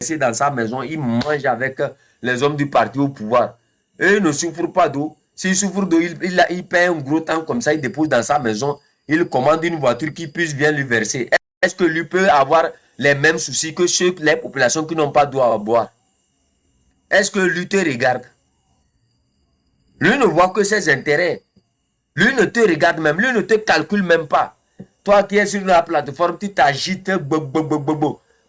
dans sa maison, il mange avec les hommes du parti au pouvoir. Eux ne souffrent pas d'eau. S'il souffre d'eau, il paie un gros temps comme ça, il dépose dans sa maison, il commande une voiture qui puisse bien lui verser. Est-ce que lui peut avoir les mêmes soucis que les populations qui n'ont pas d'eau à boire? Est-ce que lui te regarde? Lui ne voit que ses intérêts. Lui ne te regarde même, lui ne te calcule même pas. Toi qui es sur la plateforme, tu t'agites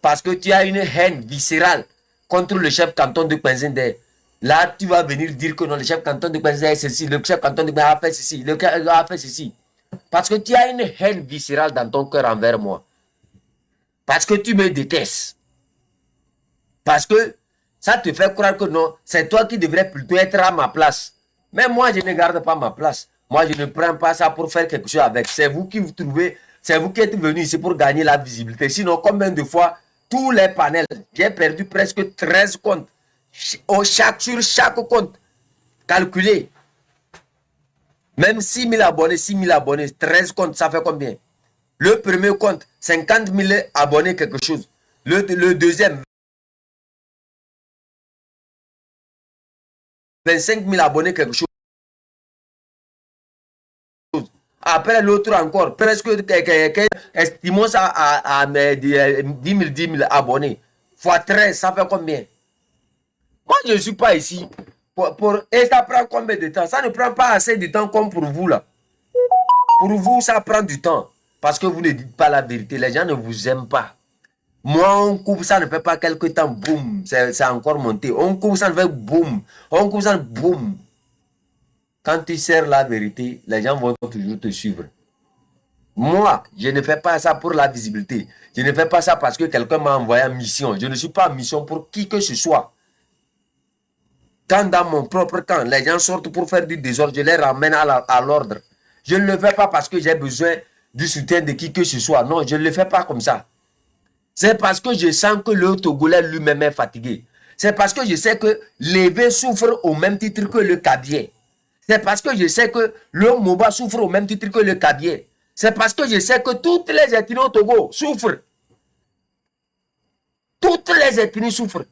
parce que tu as une haine viscérale contre le chef canton de Penzender. Là, tu vas venir dire que non, le chef canton de Penzender est ceci, le chef canton de Penzender a fait ceci, le chef a fait ceci. Parce que tu as une haine viscérale dans ton cœur envers moi. Parce que tu me détestes. Parce que ça te fait croire que non, c'est toi qui devrais plutôt être à ma place. Mais moi, je ne garde pas ma place. Moi, je ne prends pas ça pour faire quelque chose avec. C'est vous qui vous trouvez, c'est vous qui êtes venu ici pour gagner la visibilité. Sinon, combien de fois, tous les panels, j'ai perdu presque 13 comptes. Sur chaque compte, calculé. Même 6 000 abonnés, 13 comptes, ça fait combien? Le premier compte, 50 000 abonnés, quelque chose. Le deuxième, 25 000 abonnés, quelque chose. Après l'autre encore, presque, estimons ça à 10 000 abonnés. Fois 13, ça fait combien? Moi, je ne suis pas ici. Et ça prend combien de temps? Ça ne prend pas assez de temps comme pour vous, là. Pour vous, ça prend du temps. Parce que vous ne dites pas la vérité. Les gens ne vous aiment pas. Moi, on coupe, ça ne fait pas quelque temps, boum, c'est encore monté. On coupe, ça ne fait boum. On coupe, ça, boum. Quand tu sers la vérité, les gens vont toujours te suivre. Moi, je ne fais pas ça pour la visibilité. Je ne fais pas ça parce que quelqu'un m'a envoyé en mission. Je ne suis pas en mission pour qui que ce soit. Quand dans mon propre camp, les gens sortent pour faire du désordre, je les ramène à l'ordre. Je ne le fais pas parce que j'ai besoin du soutien de qui que ce soit. Non, je ne le fais pas comme ça. C'est parce que je sens que le Togolais lui-même est fatigué. C'est parce que je sais que l'Évé souffre au même titre que le Kabyé. C'est parce que je sais que le Moba souffre au même titre que le Kabyé. C'est parce que je sais que toutes les ethnies au Togo souffrent. Toutes les ethnies souffrent.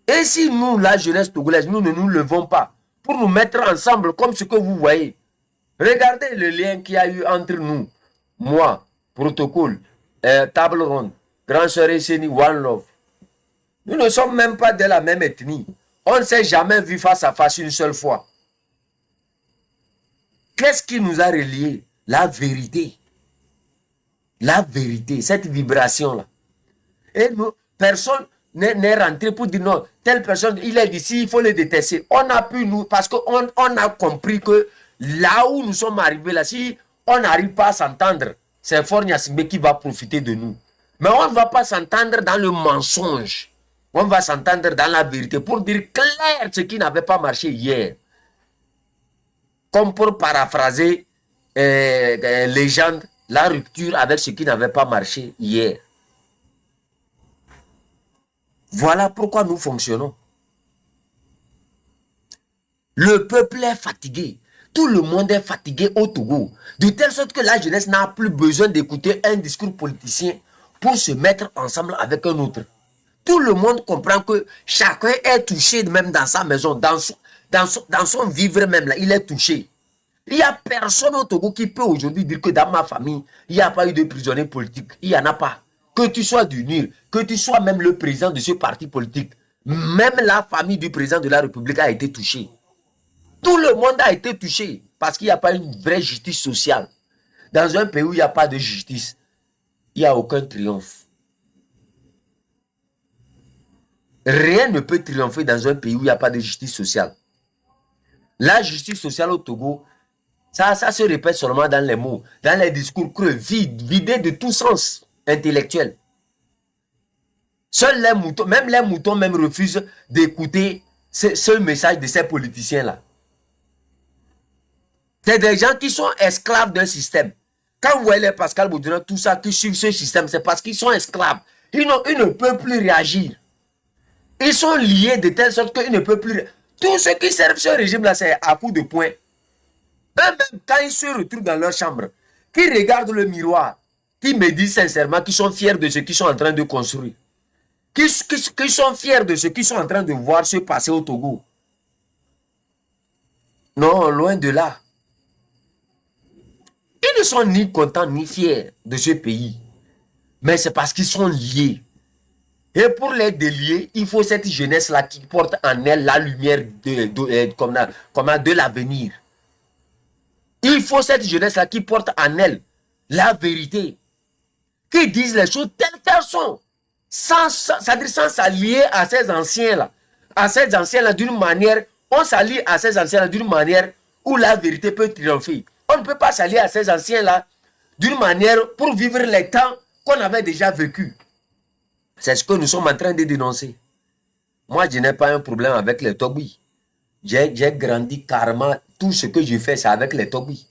Et si nous, la jeunesse togolaise, nous ne nous levons pas pour nous mettre ensemble comme ce que vous voyez, regardez le lien qu'il y a eu entre nous, moi, protocole, table ronde, grand sœur Esseni, One Love. Nous ne sommes même pas de la même ethnie. On ne s'est jamais vu face à face une seule fois. Qu'est-ce qui nous a reliés? La vérité. La vérité, cette vibration-là. Et nous, personne n'est rentré pour dire non, telle personne, il est d'ici, il faut le détester. On a pu nous, parce qu'on a compris que là où nous sommes arrivés, là, si on n'arrive pas à s'entendre, c'est Fort Gnassingbé qui va profiter de nous. Mais on ne va pas s'entendre dans le mensonge. On va s'entendre dans la vérité pour dire clair ce qui n'avait pas marché hier. Comme pour paraphraser légende, la rupture avec ce qui n'avait pas marché hier. Voilà pourquoi nous fonctionnons. Le peuple est fatigué. Tout le monde est fatigué au Togo. De telle sorte que la jeunesse n'a plus besoin d'écouter un discours politicien pour se mettre ensemble avec un autre. Tout le monde comprend que chacun est touché même dans sa maison, dans son vivre même là, il est touché. Il n'y a personne au Togo qui peut aujourd'hui dire que dans ma famille, il n'y a pas eu de prisonniers politiques. Il n'y en a pas. Que tu sois du NIR, que tu sois même le président de ce parti politique, même la famille du président de la République a été touchée. Tout le monde a été touché parce qu'il n'y a pas une vraie justice sociale. Dans un pays où il n'y a pas de justice, il n'y a aucun triomphe. Rien ne peut triompher dans un pays où il n'y a pas de justice sociale. La justice sociale au Togo, ça se répète seulement dans les mots, dans les discours creux, vidés de tout sens intellectuel. Seuls les moutons, même refusent d'écouter ce message de ces politiciens-là. C'est des gens qui sont esclaves d'un système. Quand vous voyez les Pascal Boudouin, tout ça, qui suivent ce système, c'est parce qu'ils sont esclaves. Ils ne peuvent plus réagir. Ils sont liés de telle sorte qu'ils ne peuvent plus... Tous ceux qui servent ce régime-là, c'est à coup de poing. Eux-mêmes, quand ils se retrouvent dans leur chambre, qui regardent le miroir, qui me disent sincèrement qu'ils sont fiers de ce qu'ils sont en train de construire. qui sont fiers de ce qu'ils sont en train de voir se passer au Togo. Non, loin de là. Ils ne sont ni contents ni fiers de ce pays. Mais c'est parce qu'ils sont liés. Et pour les délier, il faut cette jeunesse-là qui porte en elle la lumière de l'avenir. Il faut cette jeunesse-là qui porte en elle la vérité. Qui disent les choses telles qu'elles sont. C'est-à-dire sans s'allier à ces anciens-là. À ces anciens-là d'une manière, on s'allie à ces anciens-là d'une manière où la vérité peut triompher. On ne peut pas s'allier à ces anciens-là d'une manière pour vivre les temps qu'on avait déjà vécu. C'est ce que nous sommes en train de dénoncer. Moi, je n'ai pas un problème avec les Togbi. J'ai grandi carrément. Tout ce que je fais, c'est avec les Togbi.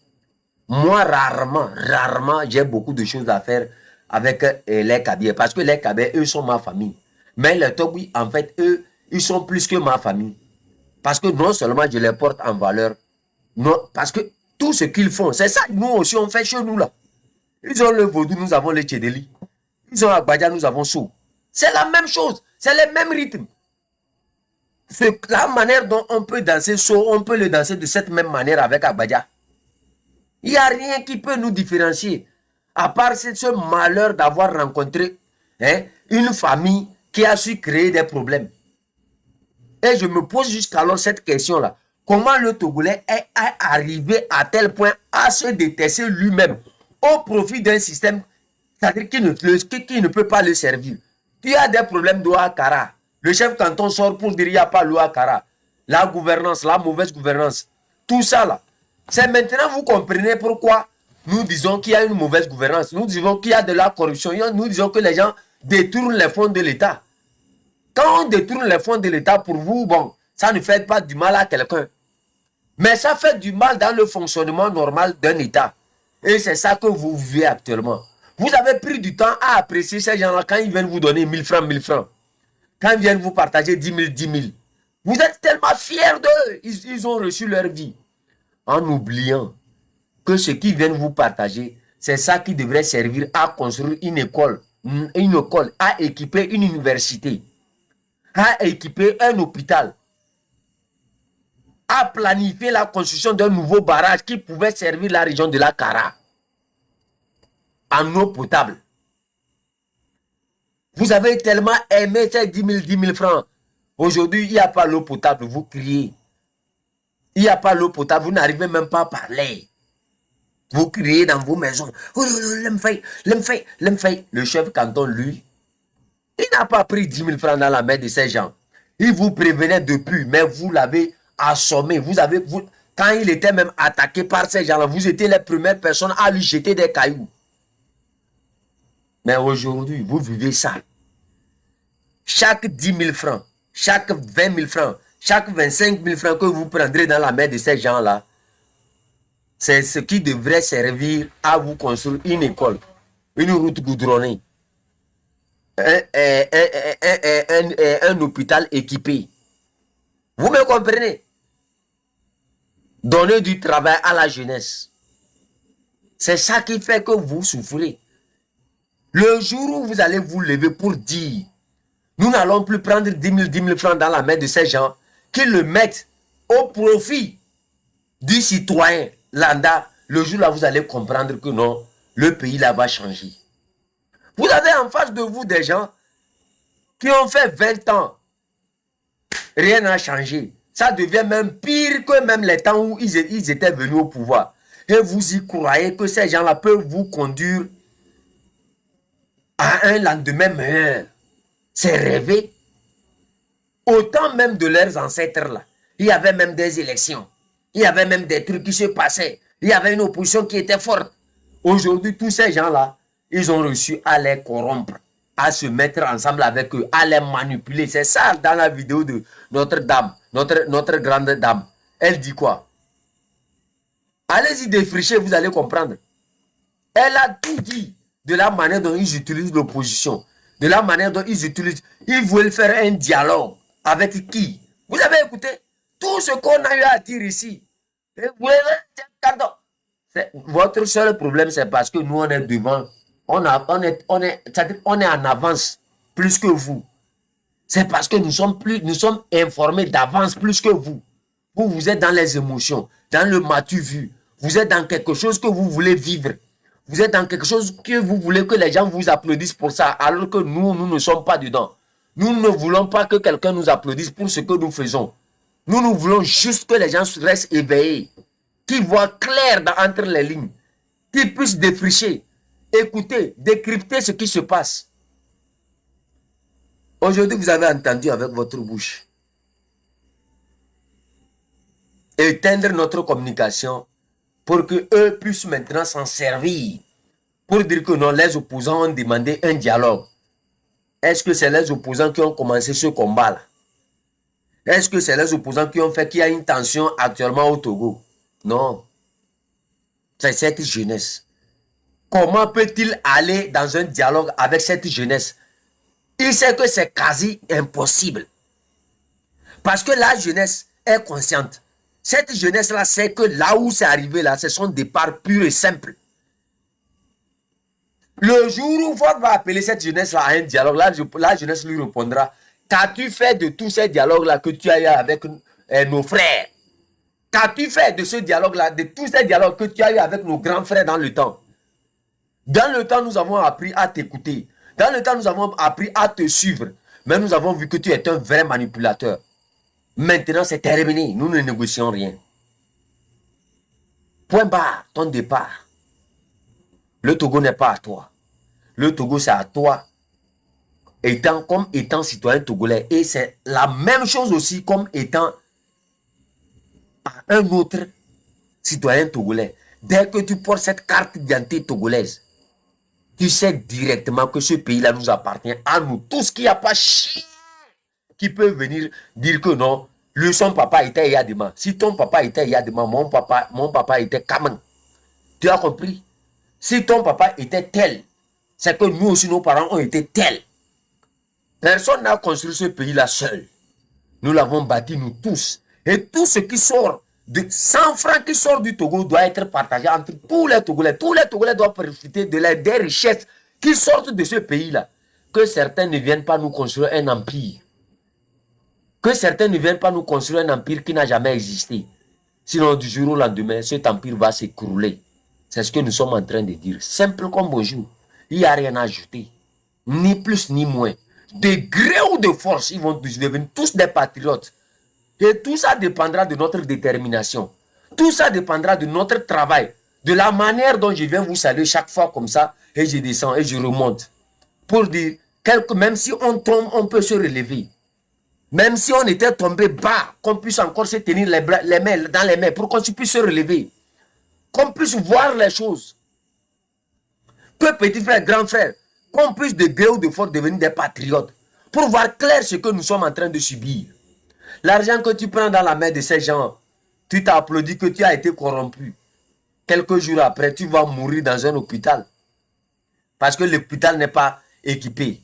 Moi, rarement, j'ai beaucoup de choses à faire avec les Kabyles. Parce que les Kabyles, eux, sont ma famille. Mais les Togbi, en fait, eux, ils sont plus que ma famille. Parce que non seulement je les porte en valeur, non, parce que tout ce qu'ils font, c'est ça que nous aussi on fait chez nous là. Ils ont le vaudou, nous avons le tchédeli. Ils ont Agbadja, nous avons Sou. C'est la même chose, c'est le même rythme. La manière dont on peut danser Sou, on peut le danser de cette même manière avec Agbadja. Il n'y a rien qui peut nous différencier. À part ce malheur d'avoir rencontré une famille qui a su créer des problèmes. Et je me pose jusqu'alors cette question-là. Comment le Togolais est arrivé à tel point à se détester lui-même au profit d'un système, c'est-à-dire qui ne peut pas le servir. Tu as des problèmes d'eau à Kara. Le chef canton sort pour dire qu'il n'y a pas l'eau à Kara. La gouvernance, la mauvaise gouvernance. Tout ça là. C'est maintenant vous comprenez pourquoi nous disons qu'il y a une mauvaise gouvernance. Nous disons qu'il y a de la corruption. Nous disons que les gens détournent les fonds de l'État. Quand on détourne les fonds de l'État pour vous, bon, ça ne fait pas du mal à quelqu'un. Mais ça fait du mal dans le fonctionnement normal d'un État. Et c'est ça que vous vivez actuellement. Vous avez pris du temps à apprécier ces gens-là quand ils viennent vous donner 1000 francs, 1000 francs. Quand ils viennent vous partager 10 000, 10 000. Vous êtes tellement fiers d'eux. Ils ont reçu leur vie. En oubliant que ce qu'ils viennent vous partager, c'est ça qui devrait servir à construire une école, à équiper une université, à équiper un hôpital, à planifier la construction d'un nouveau barrage qui pouvait servir la région de la Kara en eau potable. Vous avez tellement aimé ces 10 000 francs. Aujourd'hui, il n'y a pas l'eau potable, vous criez. Il n'y a pas l'eau potable, vous n'arrivez même pas à parler. Vous criez dans vos maisons. Oh, le chef canton, lui, il n'a pas pris 10 000 francs dans la main de ces gens. Il vous prévenait depuis, mais vous l'avez assommé. Quand il était même attaqué par ces gens-là, vous étiez les premières personnes à lui jeter des cailloux. Mais aujourd'hui, vous vivez ça. Chaque 10 000 francs, chaque 20 000 francs, chaque 25 000 francs que vous prendrez dans la main de ces gens-là, c'est ce qui devrait servir à vous construire une école, une route goudronnée, un hôpital équipé. Vous me comprenez? Donner du travail à la jeunesse. C'est ça qui fait que vous souffrez. Le jour où vous allez vous lever pour dire, nous n'allons plus prendre 10 000 francs dans la main de ces gens qui le mettent au profit du citoyen lambda, le jour là vous allez comprendre que non, le pays là va changer. Vous avez en face de vous des gens qui ont fait 20 ans, rien n'a changé. Ça devient même pire que même les temps où ils étaient venus au pouvoir. Et vous y croyez que ces gens-là peuvent vous conduire à un lendemain meilleur. C'est rêver. Autant même de leurs ancêtres là. Il y avait même des élections. Il y avait même des trucs qui se passaient. Il y avait une opposition qui était forte. Aujourd'hui, tous ces gens-là, ils ont réussi à les corrompre, à se mettre ensemble avec eux, à les manipuler. C'est ça dans la vidéo de notre dame, notre grande dame. Elle dit quoi? Allez-y défricher, vous allez comprendre. Elle a tout dit de la manière dont ils utilisent l'opposition, de la manière dont ils utilisent. Ils veulent faire un dialogue avec qui? Vous avez écouté tout ce qu'on a eu à dire ici. Votre seul problème, c'est parce que nous, on est devant. On est en avance plus que vous. C'est parce que nous sommes informés d'avance plus que vous. Vous êtes dans les émotions, dans le matu vu. Vous êtes dans quelque chose que vous voulez vivre. Vous êtes dans quelque chose que vous voulez que les gens vous applaudissent pour ça, alors que nous ne sommes pas dedans. Nous ne voulons pas que quelqu'un nous applaudisse pour ce que nous faisons. Nous voulons juste que les gens restent éveillés, qu'ils voient clair entre les lignes, qu'ils puissent défricher, écouter, décrypter ce qui se passe. Aujourd'hui, vous avez entendu avec votre bouche. Éteindre notre communication pour qu'eux puissent maintenant s'en servir. Pour dire que non, les opposants ont demandé un dialogue. Est-ce que c'est les opposants qui ont commencé ce combat-là? Est-ce que c'est les opposants qui ont fait qu'il y a une tension actuellement au Togo? Non. C'est cette jeunesse. Comment peut-il aller dans un dialogue avec cette jeunesse? Il sait que c'est quasi impossible. Parce que la jeunesse est consciente. Cette jeunesse-là sait que là où c'est arrivé, là, c'est son départ pur et simple. Le jour où Ford va appeler cette jeunesse-là à un dialogue, la jeunesse lui répondra: qu'as-tu fait de tous ces dialogues-là que tu as eu avec nos frères? Qu'as-tu fait de ce dialogue-là, de tous ces dialogues que tu as eu avec nos grands frères dans le temps? Dans le temps, nous avons appris à t'écouter. Dans le temps, nous avons appris à te suivre. Mais nous avons vu que tu es un vrai manipulateur. Maintenant, c'est terminé. Nous ne négocions rien. Point barre, ton départ. Le Togo n'est pas à toi. Le Togo, c'est à toi. Comme étant citoyen togolais. Et c'est la même chose aussi comme étant un autre citoyen togolais. Dès que tu portes cette carte d'identité togolaise, tu sais directement que ce pays-là nous appartient à nous. Tout ce qu'il n'y a pas chien qui peut venir dire que non, son papa était Yadima. Si ton papa était Yadima, mon papa était Kaman. Tu as compris? Si ton papa était tel, c'est que nous aussi, nos parents ont été tels. Personne n'a construit ce pays-là seul. Nous l'avons bâti, nous tous. Et tout ce qui sort, de 100 francs qui sort du Togo doit être partagé entre tous les Togolais. Tous les Togolais doivent profiter des richesses qui sortent de ce pays-là. Que certains ne viennent pas nous construire un empire. Que certains ne viennent pas nous construire un empire qui n'a jamais existé. Sinon, du jour au lendemain, cet empire va s'écrouler. C'est ce que nous sommes en train de dire. Simple comme bonjour. Il n'y a rien à ajouter. Ni plus ni moins. De gré ou de force, ils vont devenir tous des patriotes. Et tout ça dépendra de notre détermination. Tout ça dépendra de notre travail. De la manière dont je viens vous saluer chaque fois comme ça. Et je descends et je remonte. Pour dire, même si on tombe, on peut se relever. Même si on était tombé bas, qu'on puisse encore se tenir les mains dans les mains pour qu'on puisse se relever. Qu'on puisse voir les choses. Que petit frère, grand frère, qu'on puisse de gré ou de force devenir des patriotes. Pour voir clair ce que nous sommes en train de subir. L'argent que tu prends dans la main de ces gens, tu t'applaudis que tu as été corrompu. Quelques jours après, tu vas mourir dans un hôpital. Parce que l'hôpital n'est pas équipé.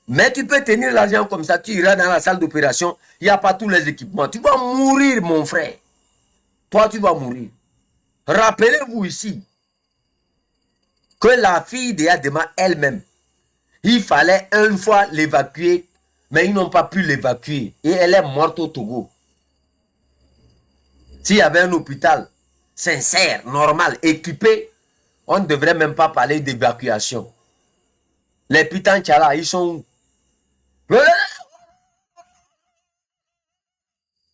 Mais tu peux tenir l'argent comme ça, tu iras dans la salle d'opération, il n'y a pas tous les équipements. Tu vas mourir, mon frère. Toi, tu vas mourir. Rappelez-vous ici que la fille de Yadema elle-même, il fallait une fois l'évacuer, mais ils n'ont pas pu l'évacuer. Et elle est morte au Togo. S'il y avait un hôpital sincère, normal, équipé, on ne devrait même pas parler d'évacuation. Les putains tchala, ils sont où?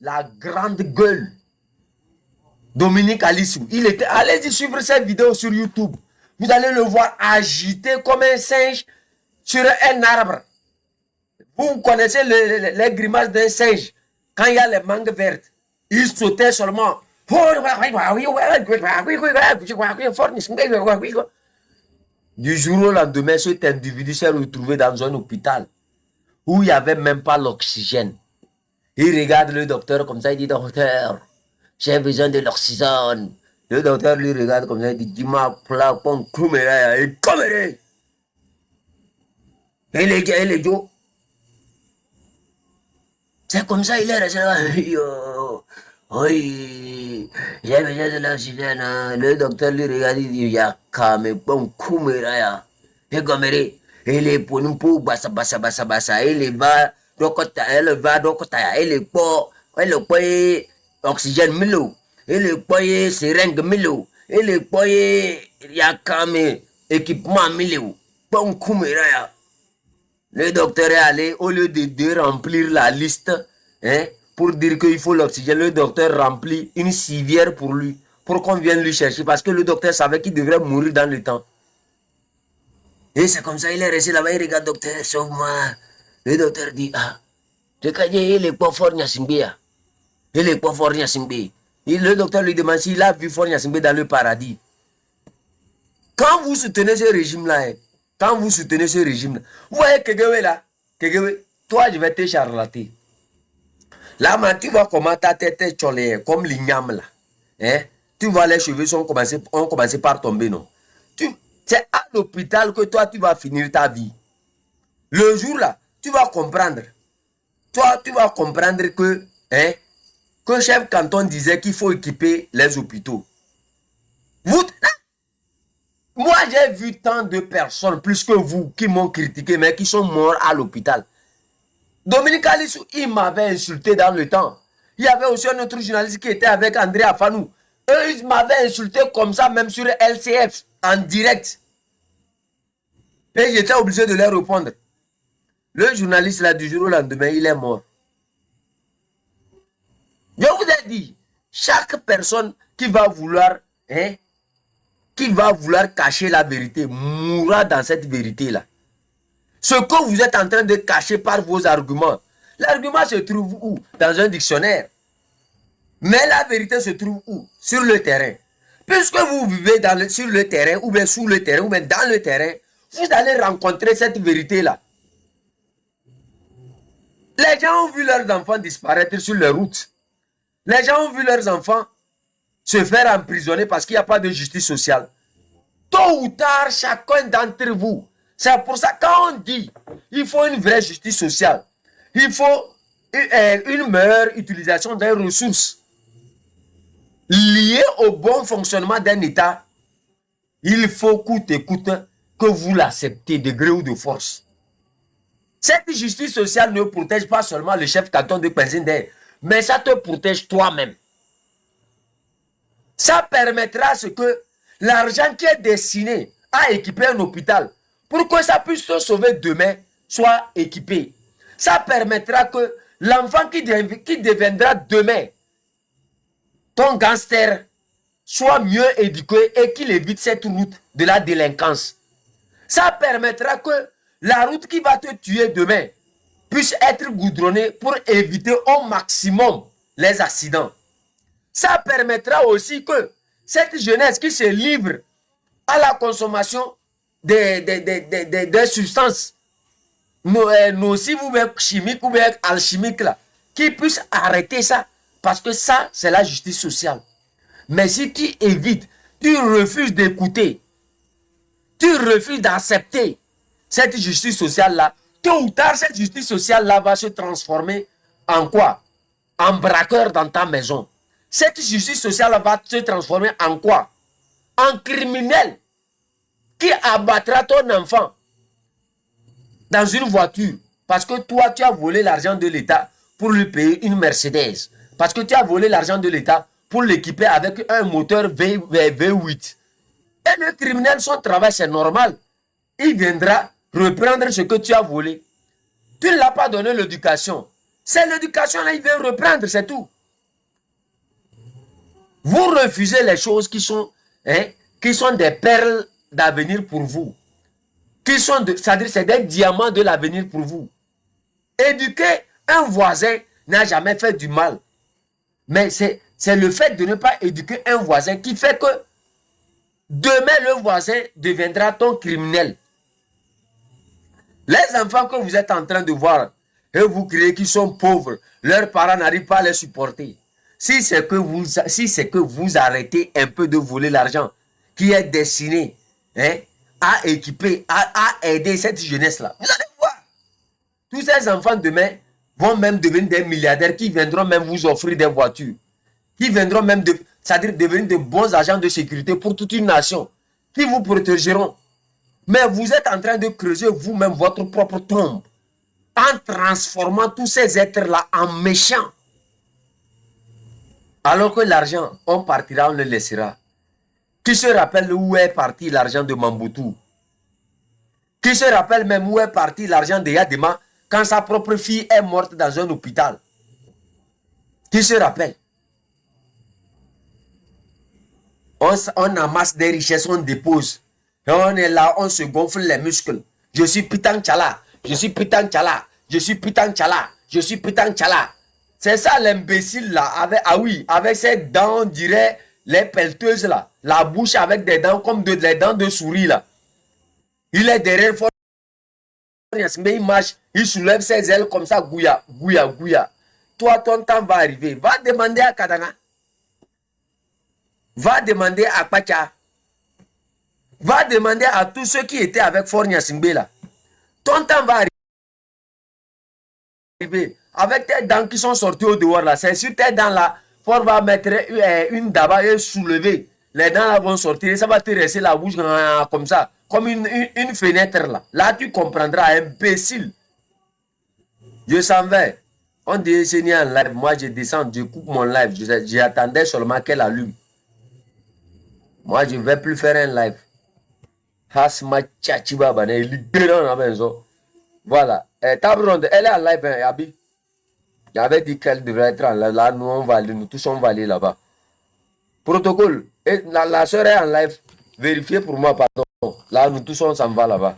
La grande gueule. Dominique Alissou. Il était. Allez-y suivre cette vidéo sur YouTube. Vous allez le voir agité comme un singe sur un arbre. Vous connaissez les grimaces d'un singe. Quand il y a les mangues vertes, il sautait seulement. Du jour au lendemain, cet individu s'est retrouvé dans un hôpital où il n'y avait même pas l'oxygène. Il regarde le docteur comme ça, il dit: docteur, j'ai besoin de l'oxygène. Le docteur lui regarde comme ça, il dit: dis-moi, les Joe. C'est comme ça, il est resté là. Oui, j'ai besoin de l'oxygène. Le docteur lui regarde, il dit: Yakame, bon, Kumeraya. Et Gomere, il est pour nous, pour bassa, bassa, bassa, bassa. Il va elle va, elle est oxygène milo, elle est seringue milo, elle est yakame équipement milo. Bon kumera. Le docteur est allé, au lieu de remplir la liste, hein, pour dire qu'il faut l'oxygène, le docteur remplit une civière pour lui, pour qu'on vienne lui chercher, parce que le docteur savait qu'il devrait mourir dans le temps. Et c'est comme ça, il est resté là-bas, il regarde, docteur, sauve-moi. Le docteur dit, ah, il est pas fort, Nyasimbe. Il est pas fort, Nyasimbe. Le docteur lui demande s'il a vu fort Nyasimbe dans le paradis. Quand vous soutenez ce régime-là, hein, quand vous soutenez ce régime-là, vous voyez Kegewe là, Kegewe, toi je vais te charlater. Là, tu vois comment ta tête est cholée, comme l'igname là. Hein? Tu vois les cheveux ont commencé par tomber, non? C'est à l'hôpital que toi tu vas finir ta vie. Le jour là, tu vas comprendre. Toi, tu vas comprendre que, hein, que chef canton disait qu'il faut équiper les hôpitaux. Vous, moi, j'ai vu tant de personnes, plus que vous, qui m'ont critiqué, mais qui sont morts à l'hôpital. Dominique Alissou, il m'avait insulté dans le temps. Il y avait aussi un autre journaliste qui était avec André Afanou. Eux, ils m'avaient insulté comme ça, même sur LCF, en direct. Et j'étais obligé de leur répondre. Le journaliste, là, du jour au lendemain, il est mort. Je vous ai dit, chaque personne qui va vouloir, hein, cacher la vérité, mourra dans cette vérité-là. Ce que vous êtes en train de cacher par vos arguments, l'argument se trouve où? Dans un dictionnaire. Mais la vérité se trouve où? Sur le terrain. Puisque vous vivez sur le terrain, ou bien sous le terrain, ou bien dans le terrain, vous allez rencontrer cette vérité-là. Les gens ont vu leurs enfants disparaître sur les routes. Les gens ont vu leurs enfants se faire emprisonner parce qu'il n'y a pas de justice sociale. Tôt ou tard, chacun d'entre vous, c'est pour ça quand on dit il faut une vraie justice sociale, il faut une meilleure utilisation des ressources liées au bon fonctionnement d'un État, il faut coûte et coûte que vous l'acceptez de gré ou de force. Cette justice sociale ne protège pas seulement le chef canton de Penzender, mais ça te protège toi-même. Ça permettra à ce que l'argent qui est destiné à équiper un hôpital, pour que ça puisse se sauver demain, soit équipé. Ça permettra que l'enfant qui deviendra demain ton gangster soit mieux éduqué et qu'il évite cette route de la délinquance. Ça permettra que la route qui va te tuer demain puisse être goudronnée pour éviter au maximum les accidents. Ça permettra aussi que cette jeunesse qui se livre à la consommation des substances nocives ou bien chimiques ou bien alchimiques là, qui puisse arrêter ça, parce que ça, c'est la justice sociale. Mais si tu évites, tu refuses d'écouter, tu refuses d'accepter cette justice sociale-là, tôt ou tard, cette justice sociale-là va se transformer en quoi? En braqueur dans ta maison. Cette justice sociale va se transformer en quoi? En criminel qui abattra ton enfant dans une voiture parce que toi, tu as volé l'argent de l'État pour lui payer une Mercedes. Parce que tu as volé l'argent de l'État pour l'équiper avec un moteur V8. Et le criminel, son travail, c'est normal. Il viendra reprendre ce que tu as volé. Tu ne l'as pas donné l'éducation. C'est l'éducation là, il vient reprendre, c'est tout. Vous refusez les choses qui sont des perles d'avenir pour vous. C'est-à-dire c'est des diamants de l'avenir pour vous. Éduquer un voisin n'a jamais fait du mal. Mais c'est le fait de ne pas éduquer un voisin qui fait que demain le voisin deviendra ton criminel. Les enfants que vous êtes en train de voir et vous criez qu'ils sont pauvres, leurs parents n'arrivent pas à les supporter. Si c'est que vous arrêtez un peu de voler l'argent qui est destiné à équiper, à aider cette jeunesse-là, vous allez voir. Tous ces enfants demain vont même devenir des milliardaires qui viendront même vous offrir des voitures, qui viendront même c'est-à-dire devenir de bons agents de sécurité pour toute une nation, qui vous protégeront. Mais vous êtes en train de creuser vous-même votre propre tombe. en transformant tous ces êtres-là en méchants. Alors que l'argent, on partira, on le laissera. Qui se rappelle où est parti l'argent de Mambutu? Qui se rappelle même où est parti l'argent de Yadema quand sa propre fille est morte dans un hôpital? Qui se rappelle? On amasse des richesses, on dépose. Et on est là, on se gonfle les muscles. Je suis Pitang Tchala, je suis Pitang Tchala, je suis Pitang Tchala, je suis Pitang Tchala. C'est ça l'imbécile là, avec, ah oui, avec ses dents, on dirait les pelleteuses là. La bouche avec des dents comme les dents de souris là. Il est derrière fort, mais il marche, il soulève ses ailes comme ça, gouya, gouya, gouya. Toi, ton temps va arriver. Va demander à Katanga. Va demander à Pacha. Va demander à tous ceux qui étaient avec Fornia Simbe là. Ton temps va arriver. Avec tes dents qui sont sorties au dehors là. C'est sur tes dents là. Fort va mettre une daba et soulever. Les dents là vont sortir. Ça va te rester la bouche comme ça. Comme une fenêtre là. Là tu comprendras, imbécile. Je s'en vais. On dit c'est en live. Moi je descends, je coupe mon live. J'attendais seulement qu'elle allume. Moi je ne vais plus faire un live. Voilà. Table ronde, elle est en live, hein, Abi. J'avais dit qu'elle devrait être en live. Là, nous, on va aller, nous tous, on va aller là-bas. Protocole. Et la soeur est en live. Vérifiez pour moi, pardon. Là, nous tous, on s'en va là-bas.